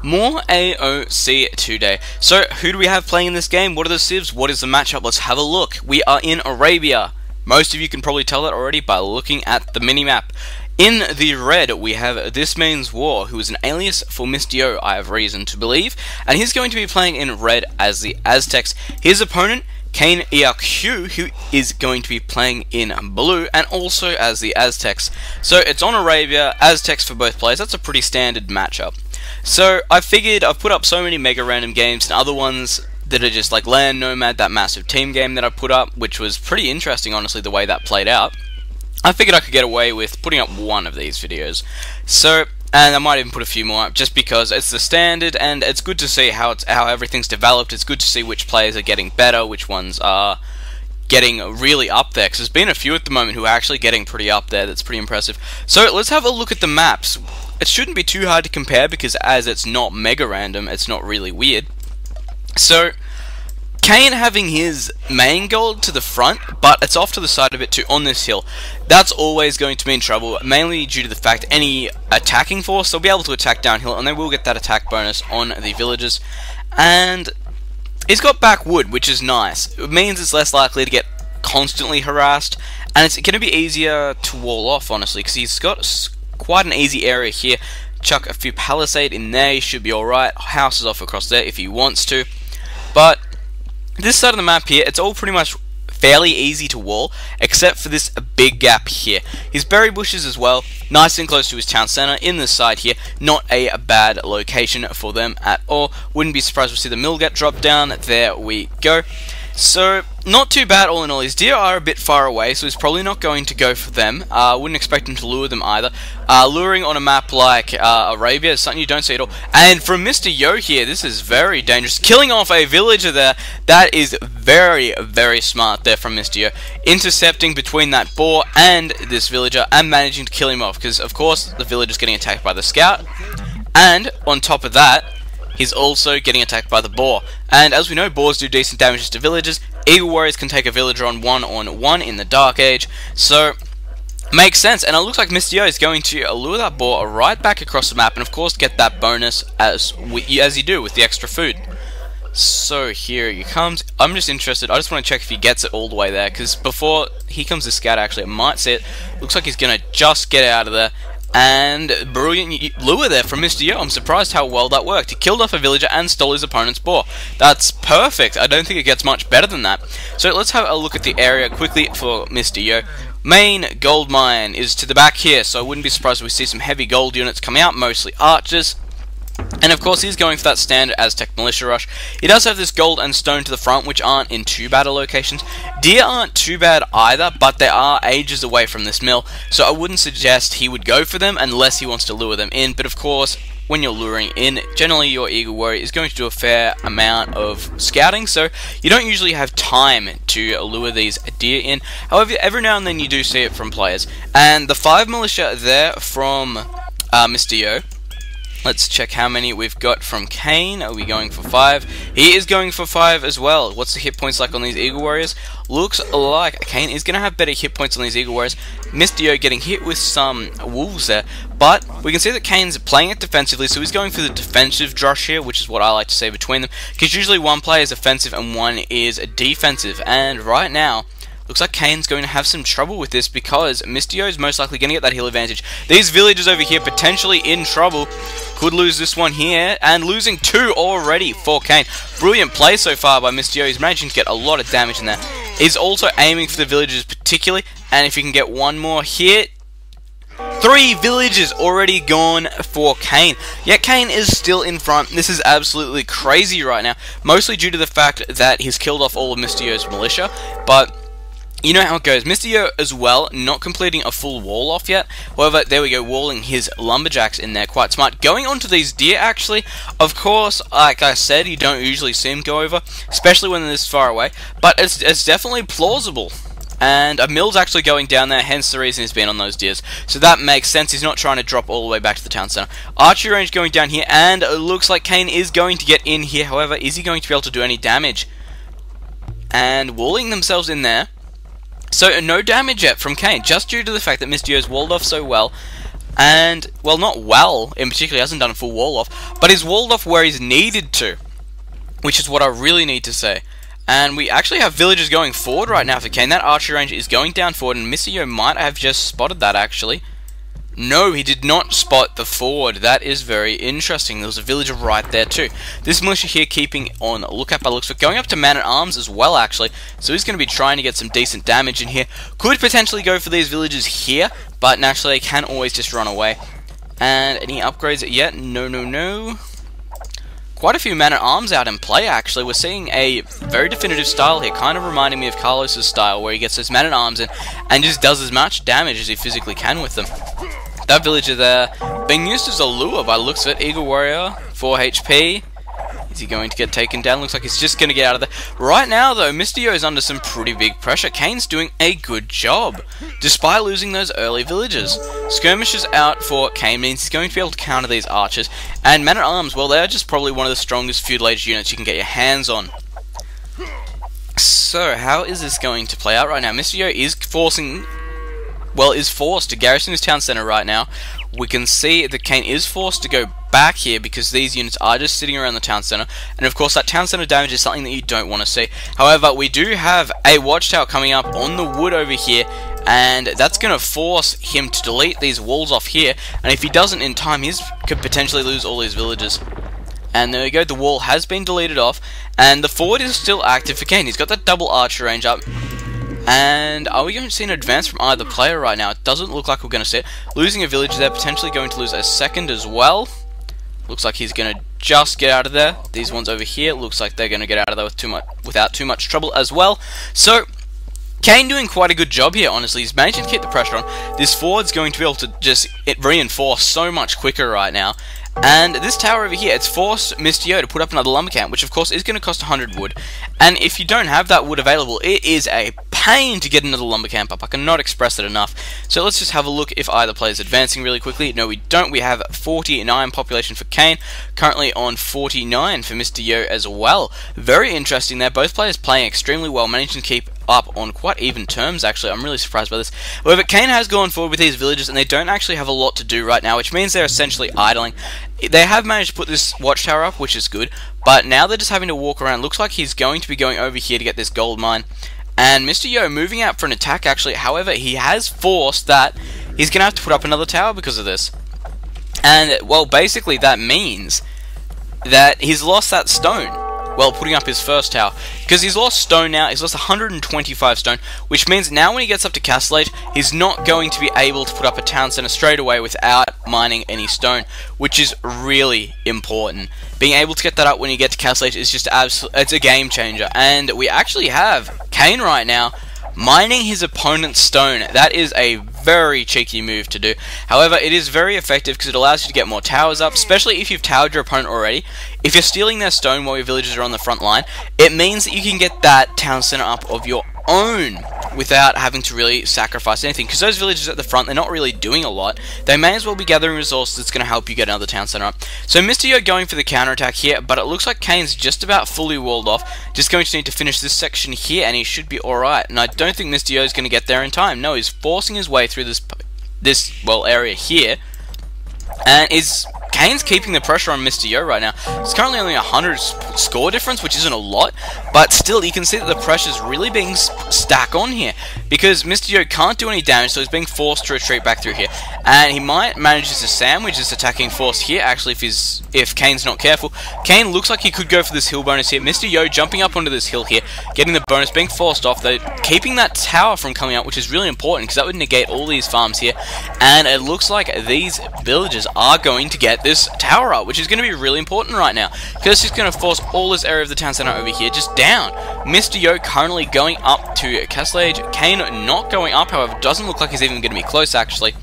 More AOC today. So, who do we have playing in this game? What are the civs? What is the matchup? Let's have a look. We are in Arabia. Most of you can probably tell that already by looking at the minimap. In the red, we have This Man's War, who is an alias for Mr. Yo, I have reason to believe, and he's going to be playing in red as the Aztecs. His opponent, CainiaoQ, who is going to be playing in blue, and also as the Aztecs. So it's on Arabia, Aztecs for both players. That's a pretty standard matchup. So I figured I've put up so many mega random games and other ones that are just like Land Nomad, that massive team game that I put up, which was pretty interesting, honestly, the way that played out. I figured I could get away with putting up one of these videos. So, and I might even put a few more up just because it's the standard and it's good to see how everything's developed. It's good to see which players are getting better, which ones are getting really up there, because there's been a few at the moment who are actually getting pretty up there. That's pretty impressive. So let's have a look at the maps. It shouldn't be too hard to compare because as it's not mega random, it's not really weird. So Cain having his main gold to the front, but it's off to the side of it too on this hill. That's always going to be in trouble, mainly due to the fact any attacking force, they'll be able to attack downhill and they will get that attack bonus on the villagers. And he's got backwood, which is nice. It means it's less likely to get constantly harassed, and it's going to be easier to wall off, honestly, because he's got quite an easy area here. Chuck a few palisade in there, he should be alright. Houses off across there if he wants to. But this side of the map here, it's all pretty much fairly easy to wall, except for this big gap here. His berry bushes as well, nice and close to his town center in this side here. Not a bad location for them at all. Wouldn't be surprised to see the mill get dropped down. There we go. So, not too bad all in all. His deer are a bit far away, so he's probably not going to go for them. Wouldn't expect him to lure them either. Luring on a map like Arabia is something you don't see at all. And from Mr. Yo here, this is very dangerous. Killing off a villager there, that is very, very smart there from Mr. Yo. Intercepting between that boar and this villager and managing to kill him off, because of course the villager's getting attacked by the scout. And on top of that, he's also getting attacked by the boar. And as we know, boars do decent damage to villagers. Eagle warriors can take a villager on one in the Dark Age. So, makes sense. And it looks like Mr. Yo is going to lure that boar right back across the map and of course get that bonus as you do with the extra food. So here he comes. I'm just interested. I just want to check if he gets it all the way there, because before he comes the scout, actually I might see it. Looks like he's going to just get out of there. And brilliant lure there from Mr. Yo. I'm surprised how well that worked. He killed off a villager and stole his opponent's boar. That's perfect. I don't think it gets much better than that. So let's have a look at the area quickly for Mr. Yo. Main gold mine is to the back here, so I wouldn't be surprised if we see some heavy gold units coming out, mostly archers. And of course he's going for that standard Aztec militia rush. He does have this gold and stone to the front, which aren't in too bad locations. Deer aren't too bad either, but they are ages away from this mill, so I wouldn't suggest he would go for them unless he wants to lure them in. But of course, when you're luring in, generally your eagle warrior is going to do a fair amount of scouting, so you don't usually have time to lure these deer in. However, every now and then you do see it from players. And the 5 militia there from Mr. Yo. Let's check how many we've got from Cain. Are we going for 5? He is going for 5 as well. What's the hit points like on these Eagle Warriors? Looks like Cain is going to have better hit points on these Eagle Warriors. Mr. Yo getting hit with some wolves there. But we can see that Cain's playing it defensively, so he's going for the defensive drush here, which is what I like to say between them. Because usually one player is offensive and one is defensive. And right now, looks like Cain's going to have some trouble with this because Mr. Yo is most likely going to get that hill advantage. These villagers over here potentially in trouble. Could lose this one here, and losing 2 already for Cain. Brilliant play so far by Mr. Yo. He's managing to get a lot of damage in there. He's also aiming for the villagers particularly, and if he can get one more hit, 3 villages already gone for Cain. Yet Cain is still in front. This is absolutely crazy right now, mostly due to the fact that he's killed off all of Mr. Yo's militia, but you know how it goes. Mr. Yo as well, not completing a full wall off yet. However, there we go, walling his lumberjacks in there. Quite smart. Going on to these deer, actually. Of course, like I said, you don't usually see him go over, especially when they're this far away. But it's definitely plausible. And a mill's actually going down there, hence the reason he's been on those deers. So that makes sense. He's not trying to drop all the way back to the town center. Archery range going down here, and it looks like Cain is going to get in here. However, is he going to be able to do any damage? And walling themselves in there. So no damage yet from Cain, just due to the fact that Mr. Yo's walled off so well. and, well, not well, in particular, he hasn't done a full wall off, but he's walled off where he's needed to, which is what I really need to say. And we actually have villagers going forward right now for Cain. That archery range is going down forward, and Mr. Yo might have just spotted that, actually. No, he did not spot the forward. That is very interesting. There was a villager right there too. This militia here keeping on lookout by looks, but going up to man-at-arms as well, actually. So he's going to be trying to get some decent damage in here. Could potentially go for these villagers here, but naturally they can always just run away. And any upgrades yet? No, no, no. Quite a few man-at-arms out in play, actually. We're seeing a very definitive style here, kind of reminding me of Carlos's style, where he gets those man-at-arms in and just does as much damage as he physically can with them. That villager there being used as a lure by the looks of it. Eagle Warrior, 4 HP. Is he going to get taken down? Looks like he's just going to get out of there. Right now, though, Mr. Yo is under some pretty big pressure. Cain's doing a good job, despite losing those early villagers. Skirmishes out for Cain means he's going to be able to counter these archers. And men-at-arms, well, they're just probably one of the strongest feudal age units you can get your hands on. So, how is this going to play out right now? Mr. Yo is forced to garrison his town center right now. We can see that Cain is forced to go back here because these units are just sitting around the town center, and of course that town center damage is something that you don't want to see. However, we do have a watchtower coming up on the wood over here, and that's going to force him to delete these walls off here, and if he doesn't in time, he could potentially lose all his villagers. And there we go, the wall has been deleted off, and the forward is still active for Cain. He's got that double archer range up. And are we going to see an advance from either player right now? It doesn't look like we're going to see it. Losing a village there, potentially going to lose a second as well. Looks like he's going to just get out of there. These ones over here, looks like they're going to get out of there without too much trouble as well. So, Cain doing quite a good job here, honestly. He's managing to keep the pressure on. This forward's going to be able to just reinforce so much quicker right now. And this tower over here, it's forced Mr. Yo to put up another lumber camp, which of course is going to cost 100 wood. And if you don't have that wood available, it is a pain to get another lumber camp up. I cannot express it enough. So let's just have a look if either player is advancing really quickly. No, we don't. We have 49 population for Cain, currently on 49 for Mr. Yo as well. Very interesting there. Both players playing extremely well, managing to keep up on quite even terms, actually. I'm really surprised by this. However, Cain has gone forward with these villagers, and they don't actually have a lot to do right now, which means they're essentially idling. They have managed to put this watchtower up, which is good, but now they're just having to walk around. Looks like he's going to be going over here to get this gold mine. And Mr. Yo moving out for an attack, actually. However, he has forced that he's going to have to put up another tower because of this. And, well, basically that means that he's lost that stone. Well, putting up his first tower. Because he's lost stone now, he's lost 125 stone, which means now when he gets up to Castle Age, he's not going to be able to put up a town center straight away without mining any stone, which is really important. Being able to get that up when you get to Castle Age is just it's a game changer. And we actually have Cain right now mining his opponent's stone. That is a very cheeky move to do. However, it is very effective because it allows you to get more towers up, especially if you've towered your opponent already. If you're stealing their stone while your villagers are on the front line, it means that you can get that town center up of your own without having to really sacrifice anything, because those villagers at the front, they're not really doing a lot. They may as well be gathering resources that's going to help you get another town center up. So Mr. Yo going for the counterattack here, but it looks like Cain's just about fully walled off. Just going to need to finish this section here, and he should be alright. And I don't think Mr. Yo is going to get there in time. No, he's forcing his way through this area here, and Cain's keeping the pressure on Mr. Yo right now. It's currently only 100 score difference, which isn't a lot, but still you can see that the pressure's really being stacked on here, because Mr. Yo can't do any damage, so he's being forced to retreat back through here. And he might manage to sandwich this attacking force here, actually, if Cain's not careful. Cain looks like he could go for this hill bonus here. Mr. Yo jumping up onto this hill here, getting the bonus, being forced off, though, keeping that tower from coming out, which is really important, because that would negate all these farms here. And it looks like these villagers are going to get this tower up, which is going to be really important right now, because it's going to force all this area of the town center over here just down. Mr. Yo currently going up to Castle Age. Cain not going up, however, doesn't look like he's even going to be close, actually.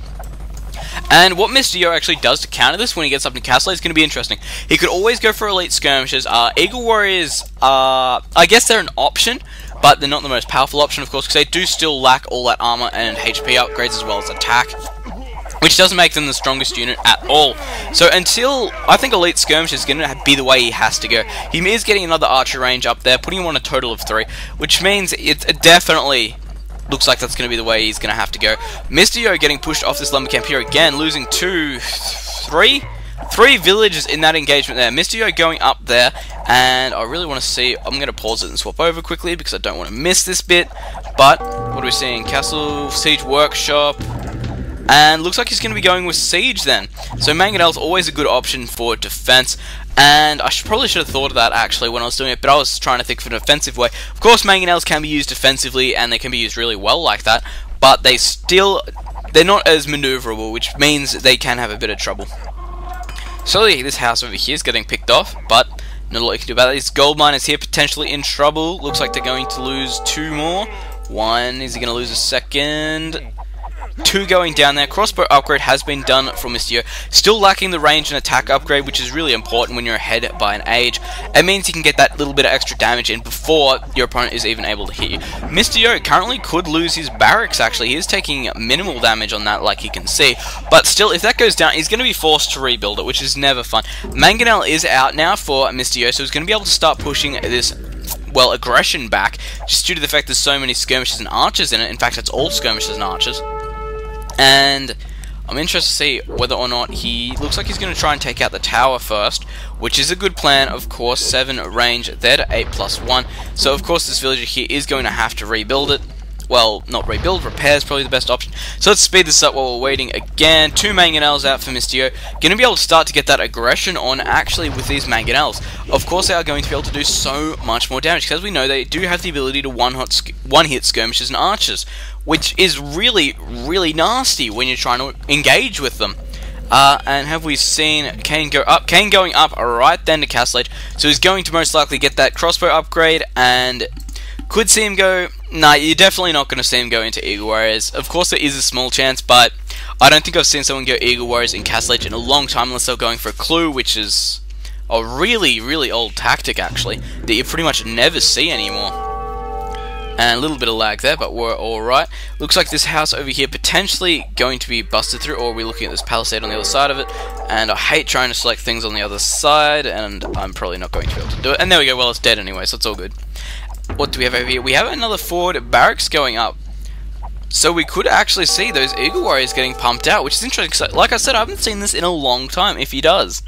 And what Mr. Yo actually does to counter this when he gets up to Castle Age is going to be interesting. He could always go for elite skirmishes. Eagle Warriors, I guess they're an option, but they're not the most powerful option, of course, because they do still lack all that armor and HP upgrades as well as attack, which doesn't make them the strongest unit at all. So until, I think Elite Skirmish is going to be the way he has to go. He is getting another archer range up there, putting him on a total of 3, which means it's definitely looks like that's going to be the way he's going to have to go. Mr. Yo getting pushed off this lumber camp here again, losing three villages in that engagement there. Mr. Yo going up there, and I really want to see, I'm going to pause it and swap over quickly because I don't want to miss this bit, but what are we seeing? Castle, Siege Workshop, and looks like he's going to be going with Siege then. So Mangonel's always a good option for defense, and I probably should have thought of that actually when I was doing it, but I was trying to think of an offensive way. Of course, Mangonels can be used defensively, and they can be used really well like that, but they're not as maneuverable, which means they can have a bit of trouble. So this house over here is getting picked off, but not a lot you can do about it. This gold mine is here potentially in trouble. Looks like they're going to lose 2 more. 1, is he going to lose a second? 2 going down there. Crossbow upgrade has been done for Mr. Yo. Still lacking the range and attack upgrade, which is really important when you're ahead by an age. It means you can get that little bit of extra damage in before your opponent is even able to hit you. Mr. Yo currently could lose his barracks actually. He is taking minimal damage on that like you can see. But still, if that goes down, he's going to be forced to rebuild it, which is never fun. Mangonel is out now for Mr. Yo, so he's going to be able to start pushing this, well, aggression back, just due to the fact there's so many skirmishes and archers in it. In fact, it's all skirmishes and archers. And I'm interested to see whether or not he looks like he's going to try and take out the tower first, which is a good plan, of course. 7 range there to 8+1. So of course this villager here is going to have to rebuild it. Well, not rebuild, repair is probably the best option. So let's speed this up while we're waiting again. 2 mangonels out for Mr. Yo. Going to be able to start to get that aggression on actually with these mangonels. Of course they are going to be able to do so much more damage, because we know they do have the ability to one-hit skirmishes and archers, which is really, really nasty when you're trying to engage with them. And have we seen Cain go up? Cain going up right then to Castle Age. So he's going to most likely get that crossbow upgrade, and could see him go... Nah, you're definitely not going to see him go into Eagle Warriors. Of course there is a small chance, but I don't think I've seen someone go Eagle Warriors in Castle Age in a long time, unless they're going for a clue, which is a really, really old tactic actually, that you pretty much never see anymore. And a little bit of lag there, but we're alright. Looks like this house over here potentially going to be busted through, or we're looking at this palisade on the other side of it. And I hate trying to select things on the other side, and I'm probably not going to be able to do it. And there we go, well, it's dead anyway, so it's all good. What do we have over here? We have another forward barracks going up. So we could actually see those Eagle Warriors getting pumped out, which is interesting, because like I said, I haven't seen this in a long time, if he does.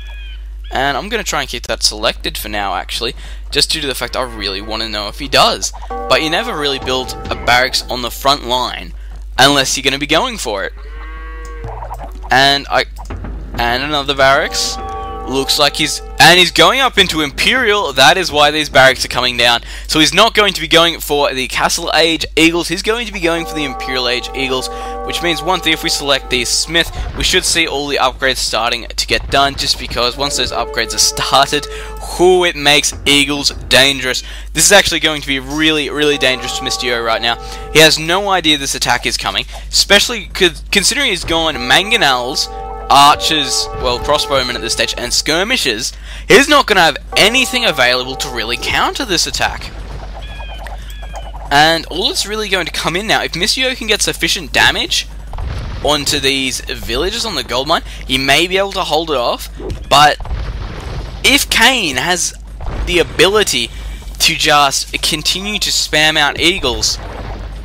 And I'm going to try and keep that selected for now, actually, just due to the fact I really want to know if he does. But you never really build a barracks on the front line unless you're going to be going for it. And another barracks. Looks like he's going up into Imperial. That is why these barracks are coming down. So he's not going to be going for the Castle Age Eagles. He's going to be going for the Imperial Age Eagles, which means one thing, if we select the Smith, we should see all the upgrades starting to get done, just because once those upgrades are started, it makes Eagles dangerous. This is actually going to be really, really dangerous to Mr. Yo right now. He has no idea this attack is coming, especially considering he's gone mangonels, archers, well, crossbowmen at this stage, and skirmishers. He's not going to have anything available to really counter this attack. And all that's really going to come in now, if Mr. Yo can get sufficient damage onto these villages on the gold mine, he may be able to hold it off. But if Cain has the ability to just continue to spam out eagles,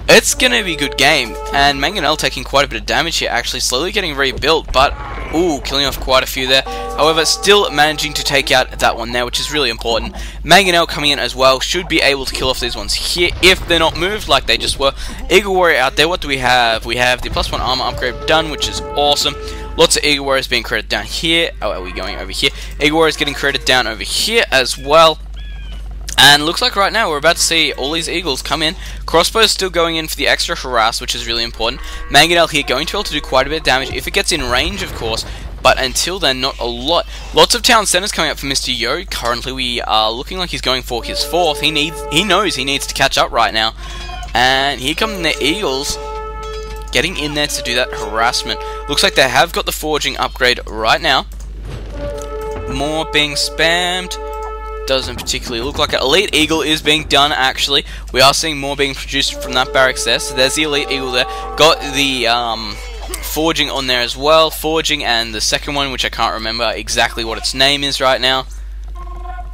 it's going to be a good game. And Mangonel taking quite a bit of damage here, actually slowly getting rebuilt, but ooh, killing off quite a few there. However, still managing to take out that one there, which is really important. Mangonel coming in as well, should be able to kill off these ones here if they're not moved like they just were. Eagle Warrior out there, what do we have? We have the +1 armor upgrade done, which is awesome. Lots of Eagle Warriors being created down here. Oh, are we going over here? Eagle Warriors getting created down over here as well. And looks like right now we're about to see all these eagles come in. Crossbows still going in for the extra harass, which is really important. Mangonel here going to be able to do quite a bit of damage if it gets in range, of course. But until then, not a lot. Lots of town centers coming up for Mr. Yo. Currently, we are looking like he's going for his 4th. He knows he needs to catch up right now. And here come the eagles, getting in there to do that harassment. Looks like they have got the forging upgrade right now. More being spammed. Doesn't particularly look like it. Elite Eagle is being done, actually. We are seeing more being produced from that barracks there. So there's the Elite Eagle there. Got the forging on there as well. Forging, and the second one, which I can't remember exactly what its name is right now.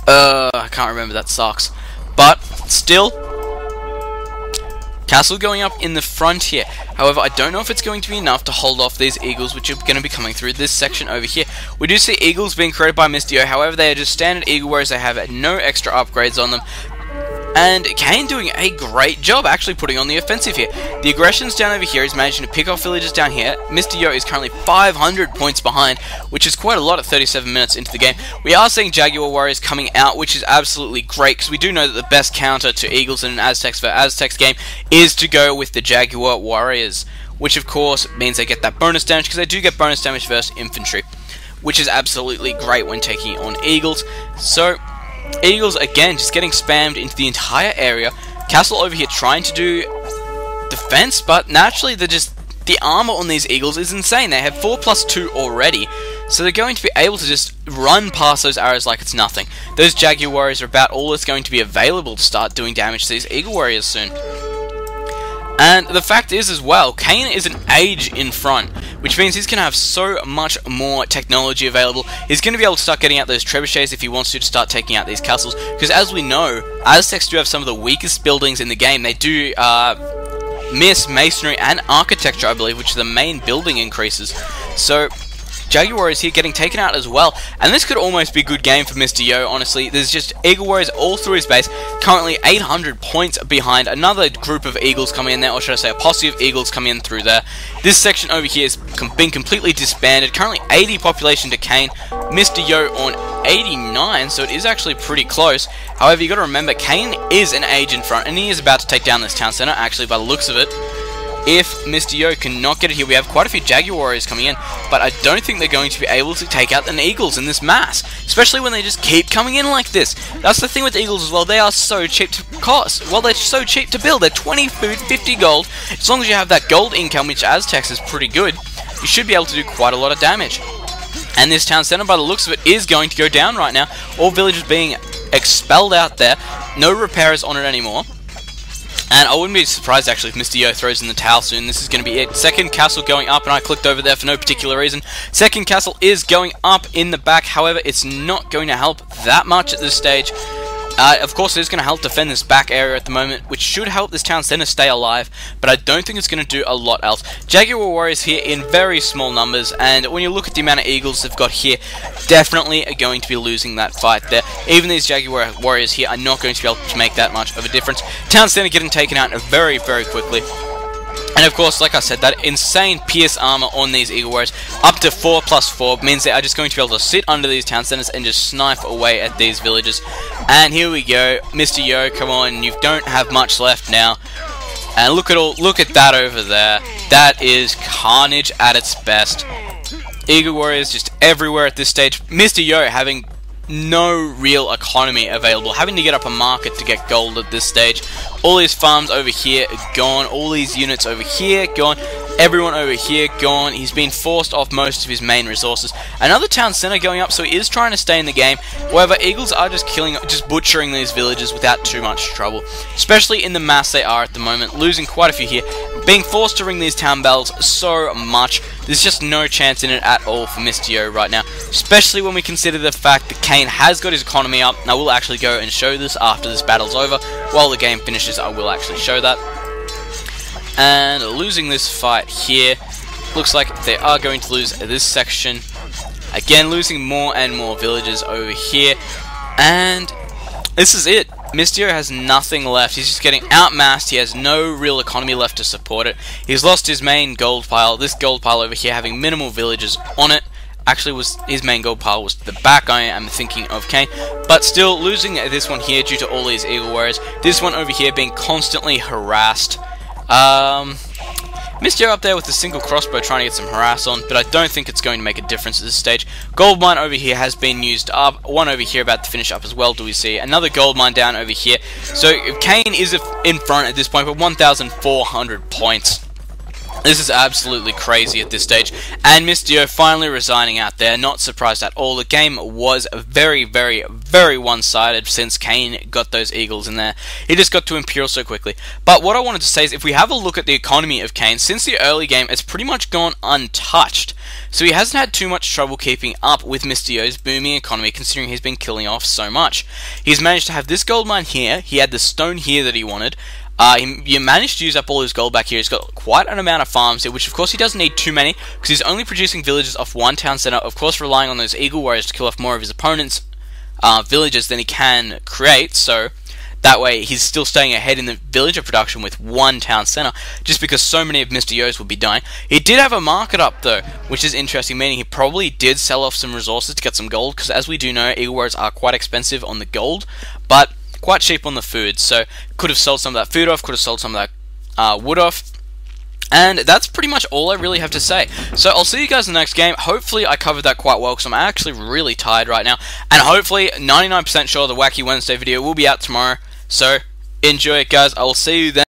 I can't remember, that sucks. But still, Castle going up in the front here. However, I don't know if it's going to be enough to hold off these eagles, which are going to be coming through this section over here. We do see eagles being created by Mr. Yo. However, they are just standard eagle warriors. They have no extra upgrades on them. And Cain doing a great job actually putting on the offensive here. The aggression's down over here. He's managing to pick off villages down here. Mr. Yo is currently 500 points behind, which is quite a lot at 37 minutes into the game. We are seeing Jaguar warriors coming out, which is absolutely great, because we do know that the best counter to eagles in an Aztecs vs Aztecs game is to go with the Jaguar warriors, which of course means they get that bonus damage, because they do get bonus damage versus infantry, which is absolutely great when taking on eagles. So eagles again just getting spammed into the entire area. Castle over here trying to do defense, but naturally the armor on these eagles is insane. They have 4+2 already, so they're going to be able to just run past those arrows like it's nothing. Those Jaguar warriors are about all that's going to be available to start doing damage to these eagle warriors soon. And the fact is as well, Cain is an age in front, which means he's going to have so much more technology available. He's going to be able to start getting out those trebuchets if he wants to start taking out these castles, because as we know, Aztecs do have some of the weakest buildings in the game. They do miss masonry and architecture, I believe, which are the main building increases. So Jaguar warriors here getting taken out as well, and this could almost be a good game for Mr. Yo, honestly. There's just eagle warriors all through his base, currently 800 points behind. Another group of eagles coming in there, or should I say a posse of eagles coming in through there. This section over here has been completely disbanded, currently 80 population to Cain, Mr. Yo on 89, so it is actually pretty close. However, you got to remember, Cain is an age in front, and he is about to take down this town center, actually, by the looks of it. If Mr. Yo cannot get it here, we have quite a few Jaguar warriors coming in, but I don't think they're going to be able to take out the eagles in this mass, especially when they just keep coming in like this. That's the thing with eagles as well, they are so cheap to cost. Well, they're so cheap to build. They're 20 food, 50 gold. As long as you have that gold income, which Aztecs is pretty good, you should be able to do quite a lot of damage. And this town center, by the looks of it, is going to go down right now. All villages being expelled out there. No repairers on it anymore. And I wouldn't be surprised actually if Mr. Yo throws in the towel soon. This is going to be it. Second castle going up, and I clicked over there for no particular reason. Second castle is going up in the back. However, it's not going to help that much at this stage. Of course, it is going to help defend this back area at the moment, which should help this town center stay alive, but I don't think it's going to do a lot else. Jaguar warriors here in very small numbers, and when you look at the amount of eagles they've got here, definitely are going to be losing that fight there. Even these Jaguar warriors here are not going to be able to make that much of a difference. Town center getting taken out very, very quickly. And of course, like I said, that insane pierce armor on these eagle warriors, up to 4+4, means they are just going to be able to sit under these town centers and just snipe away at these villages. And here we go, Mr. Yo, come on, you don't have much left now. And look at that over there. That is carnage at its best. Eagle warriors just everywhere at this stage. Mr. Yo having no real economy available, having to get up a market to get gold at this stage. All these farms over here are gone, all these units over here gone, everyone over here gone. He's been forced off most of his main resources. Another town center going up, so he is trying to stay in the game. However, eagles are just butchering these villages without too much trouble, especially in the mass they are at the moment, losing quite a few here, being forced to ring these town bells so much. There's just no chance in it at all for Mr. Yo right now, especially when we consider the fact that Cain has got his economy up. And I will actually go and show this after this battle's over. While the game finishes, I will actually show that. And losing this fight here, looks like they are going to lose this section. Again, losing more and more villages over here. And this is it. Mr. Yo has nothing left. He's just getting outmassed. He has no real economy left to support it. He's lost his main gold pile. This gold pile over here having minimal villages on it. Actually, was his main gold pile was the back, I am thinking of Cain. But still, losing this one here due to all these eagle warriors. This one over here being constantly harassed. Mr. Yo up there with a single crossbow trying to get some harass on, but I don't think it's going to make a difference at this stage. Gold mine over here has been used up. One over here about to finish up as well, do we see. Another gold mine down over here. So Cain is in front at this point with 1,400 points. This is absolutely crazy at this stage, and Mr. Yo finally resigning out there. Not surprised at all. The game was very, very, very one-sided since Cain got those eagles in there. He just got to Imperial so quickly. But what I wanted to say is, if we have a look at the economy of Cain, since the early game, it's pretty much gone untouched. So he hasn't had too much trouble keeping up with Mr. Yo's booming economy, considering he's been killing off so much. He's managed to have this gold mine here. He had the stone here that he wanted. You managed to use up all his gold back here. He's got quite an amount of farms here, which of course he doesn't need too many, because he's only producing villages off one town center, of course relying on those eagle warriors to kill off more of his opponent's villages than he can create, so that way he's still staying ahead in the villager production with one town center, just because so many of Mr. Yo's would be dying. He did have a market up though, which is interesting, meaning he probably did sell off some resources to get some gold, because as we do know, eagle warriors are quite expensive on the gold, but quite cheap on the food, so could have sold some of that food off, could have sold some of that wood off. And that's pretty much all I really have to say. So I'll see you guys in the next game. Hopefully I covered that quite well, because I'm actually really tired right now. And hopefully, 99% sure the Wacky Wednesday video will be out tomorrow. So enjoy it, guys. I will see you then.